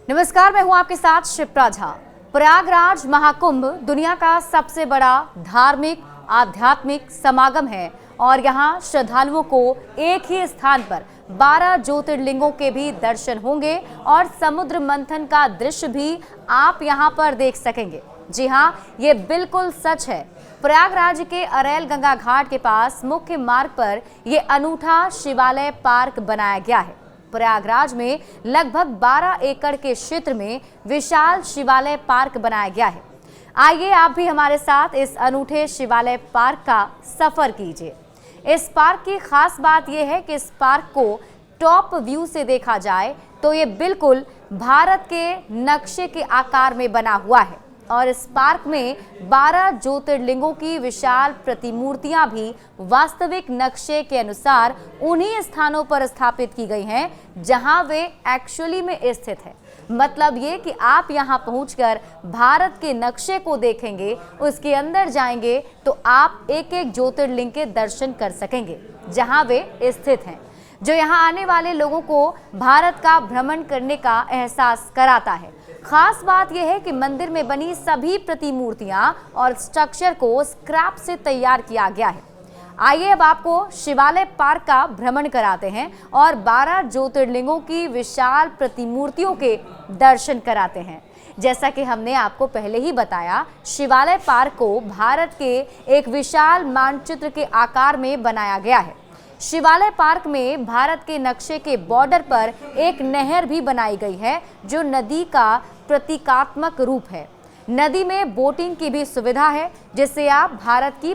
नमस्कार, मैं हूं आपके साथ शिप्रा झा। प्रयागराज महाकुंभ दुनिया का सबसे बड़ा धार्मिक आध्यात्मिक समागम है और यहां श्रद्धालुओं को एक ही स्थान पर 12 ज्योतिर्लिंगों के भी दर्शन होंगे और समुद्र मंथन का दृश्य भी आप यहां पर देख सकेंगे। जी हां, ये बिल्कुल सच है। प्रयागराज के अरैल गंगा घाट के पास मुख्य मार्ग पर ये अनूठा शिवालय पार्क बनाया गया है। प्रयागराज में लगभग 12 एकड़ के क्षेत्र में विशाल शिवालय पार्क बनाया गया है। आइए आप भी हमारे साथ इस अनूठे शिवालय पार्क का सफर कीजिए। इस पार्क की खास बात यह है कि इस पार्क को टॉप व्यू से देखा जाए तो ये बिल्कुल भारत के नक्शे के आकार में बना हुआ है और इस पार्क में 12 ज्योतिर्लिंगों की विशाल प्रतिमूर्तियां भी वास्तविक नक्शे के अनुसार उन्हीं स्थानों पर स्थापित की गई हैं जहां वे एक्चुअली में स्थित है। मतलब ये कि आप यहां पहुंचकर भारत के नक्शे को देखेंगे, उसके अंदर जाएंगे तो आप एक एक ज्योतिर्लिंग के दर्शन कर सकेंगे जहां वे स्थित हैं, जो यहां आने वाले लोगों को भारत का भ्रमण करने का एहसास कराता है। खास बात यह है कि मंदिर में बनी सभी प्रतिमूर्तियां और स्ट्रक्चर को स्क्रैप से तैयार किया गया है। आइए अब आपको शिवालय पार्क का भ्रमण कराते हैं और 12 ज्योतिर्लिंगों की विशाल प्रतिमूर्तियों के दर्शन कराते हैं। जैसा कि हमने आपको पहले ही बताया, शिवालय पार्क को भारत के एक विशाल मानचित्र के आकार में बनाया गया है। शिवालय पार्क में भारत के नक्शे के बॉर्डर पर एक नहर भी बनाई गई है जो नदी का प्रतीकात्मक रूप है। नदी में बोटिंग की भी सुविधा है जिससे आप भारत की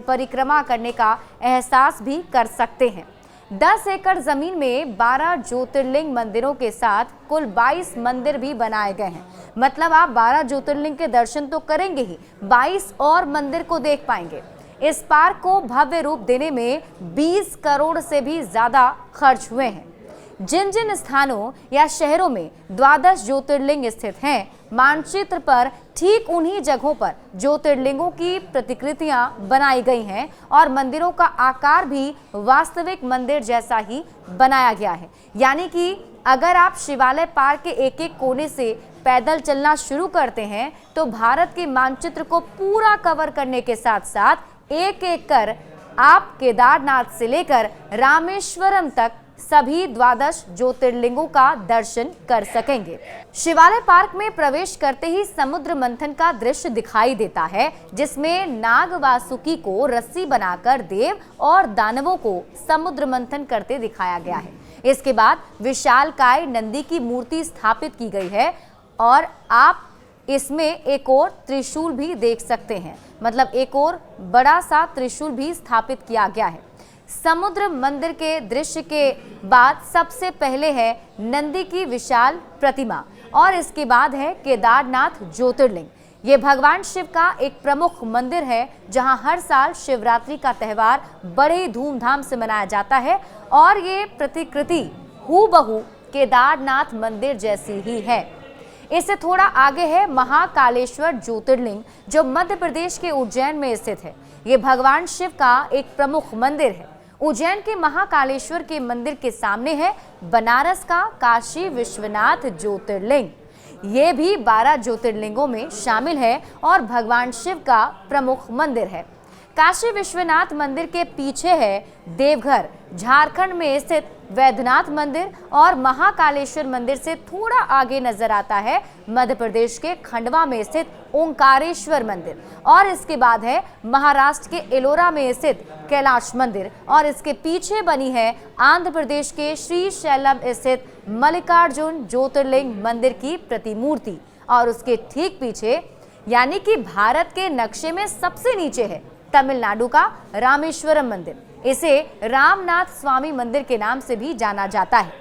परिक्रमा करने का एहसास भी कर सकते हैं। 10 एकड़ जमीन में 12 ज्योतिर्लिंग मंदिरों के साथ कुल 22 मंदिर भी बनाए गए हैं। मतलब आप 12 ज्योतिर्लिंग के दर्शन तो करेंगे ही, 22 और मंदिर को देख पाएंगे। इस पार्क को भव्य रूप देने में 20 करोड़ से भी ज्यादा खर्च हुए हैं। जिन जिन स्थानों या शहरों में 12 ज्योतिर्लिंग स्थित हैं, मानचित्र पर ठीक उन्हीं जगहों पर ज्योतिर्लिंगों की प्रतिकृतियां बनाई गई हैं और मंदिरों का आकार भी वास्तविक मंदिर जैसा ही बनाया गया है। यानी कि अगर आप शिवालय पार्क के एक एक कोने से पैदल चलना शुरू करते हैं तो भारत के मानचित्र को पूरा कवर करने के साथ साथ एक एक कर आप केदारनाथ से लेकर रामेश्वरम तक सभी 12 ज्योतिर्लिंगों का दर्शन कर सकेंगे। शिवालय पार्क में प्रवेश करते ही समुद्र मंथन का दृश्य दिखाई देता है, जिसमें नाग वासुकी को रस्सी बनाकर देव और दानवों को समुद्र मंथन करते दिखाया गया है। इसके बाद विशालकाय नंदी की मूर्ति स्थापित की गई है और आप इसमें एक और त्रिशूल भी देख सकते हैं। मतलब एक और बड़ा सा त्रिशूल भी स्थापित किया गया है। समुद्र मंदिर के दृश्य के बाद सबसे पहले है नंदी की विशाल प्रतिमा और इसके बाद है केदारनाथ ज्योतिर्लिंग। ये भगवान शिव का एक प्रमुख मंदिर है जहां हर साल शिवरात्रि का त्यौहार बड़े धूमधाम से मनाया जाता है और ये प्रतिकृति हूबहू केदारनाथ मंदिर जैसी ही है। इससे थोड़ा आगे है महाकालेश्वर ज्योतिर्लिंग जो मध्य प्रदेश के उज्जैन में स्थित है। ये भगवान शिव का एक प्रमुख मंदिर है। उज्जैन के महाकालेश्वर के मंदिर के सामने है बनारस का काशी विश्वनाथ ज्योतिर्लिंग। ये भी 12 ज्योतिर्लिंगों में शामिल है और भगवान शिव का प्रमुख मंदिर है। काशी विश्वनाथ मंदिर के पीछे है देवघर झारखंड में स्थित वैद्यनाथ मंदिर और महाकालेश्वर मंदिर से थोड़ा आगे नजर आता है मध्य प्रदेश के खंडवा में स्थित ओंकारेश्वर मंदिर और इसके बाद है महाराष्ट्र के एलोरा में स्थित कैलाश मंदिर और इसके पीछे बनी है आंध्र प्रदेश के श्रीशैलम स्थित मल्लिकार्जुन ज्योतिर्लिंग मंदिर की प्रतिमूर्ति और उसके ठीक पीछे यानी कि भारत के नक्शे में सबसे नीचे है तमिलनाडु का रामेश्वरम मंदिर। इसे रामनाथ स्वामी मंदिर के नाम से भी जाना जाता है।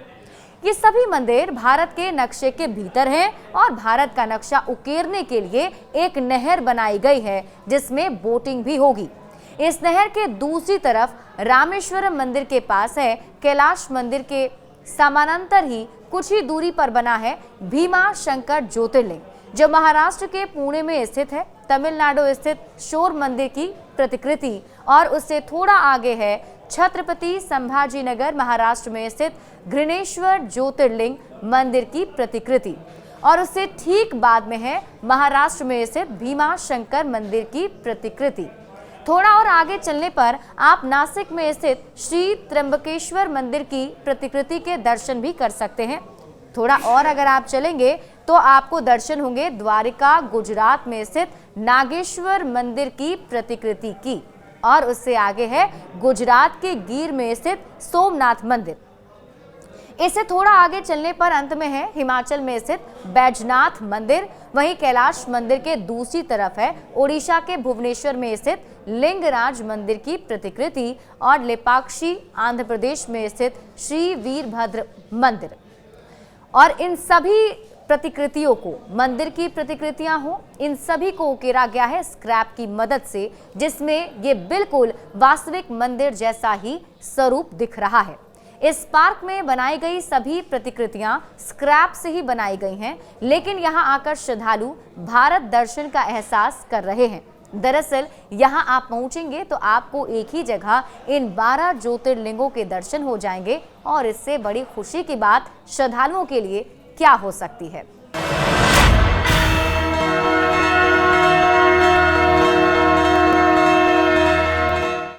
ये सभी मंदिर भारत के नक्शे के भीतर हैं और भारत का नक्शा उकेरने के लिए एक नहर बनाई गई है जिसमें बोटिंग भी होगी। इस नहर के दूसरी तरफ रामेश्वरम मंदिर के पास है कैलाश मंदिर के समानांतर ही कुछ ही दूरी पर बना है भीमा शंकर ज्योतिर्लिंग जो महाराष्ट्र के पुणे में स्थित है। तमिलनाडु स्थित शोर मंदिर की प्रतिकृति और उससे थोड़ा आगे है छत्रपति संभाजीनगर महाराष्ट्र में स्थित घृणेश्वर ज्योतिर्लिंग मंदिर की प्रतिकृति और उससे ठीक बाद में है महाराष्ट्र में स्थित भीमा शंकर मंदिर की प्रतिकृति। थोड़ा और आगे चलने पर आप नासिक में स्थित श्री त्र्यंबकेश्वर मंदिर की प्रतिकृति के दर्शन भी कर सकते हैं। थोड़ा और अगर आप चलेंगे तो आपको दर्शन होंगे द्वारिका गुजरात में स्थित नागेश्वर मंदिर की प्रतिकृति की, और उससे आगे है गुजरात के गीर में स्थित सोमनाथ मंदिर। इससे थोड़ा आगे चलने पर अंत में है हिमाचल में स्थित बैजनाथ मंदिर। वहीं कैलाश मंदिर के दूसरी तरफ है ओडिशा के भुवनेश्वर में स्थित लिंगराज मंदिर की प्रतिकृति, और लेपाक्षी आंध्र प्रदेश में स्थित श्री वीरभद्र मंदिर। और इन सभी प्रतिकृतियों को, मंदिर की प्रतिकृतियां हो, इन सभी को उकेरा गया है स्क्रैप की मदद से, जिसमें ये बिल्कुल वास्तविक मंदिर जैसा ही स्वरूप दिख रहा है। इस पार्क में बनाई गई सभी प्रतिकृतियां स्क्रैप से ही बनाई गई हैं, लेकिन यहां आकर श्रद्धालु भारत दर्शन का एहसास कर रहे हैं। दरअसल यहां आप पहुंचेंगे तो आपको एक ही जगह इन 12 ज्योतिर्लिंगों के दर्शन हो जाएंगे, और इससे बड़ी खुशी की बात श्रद्धालुओं के लिए क्या हो सकती है।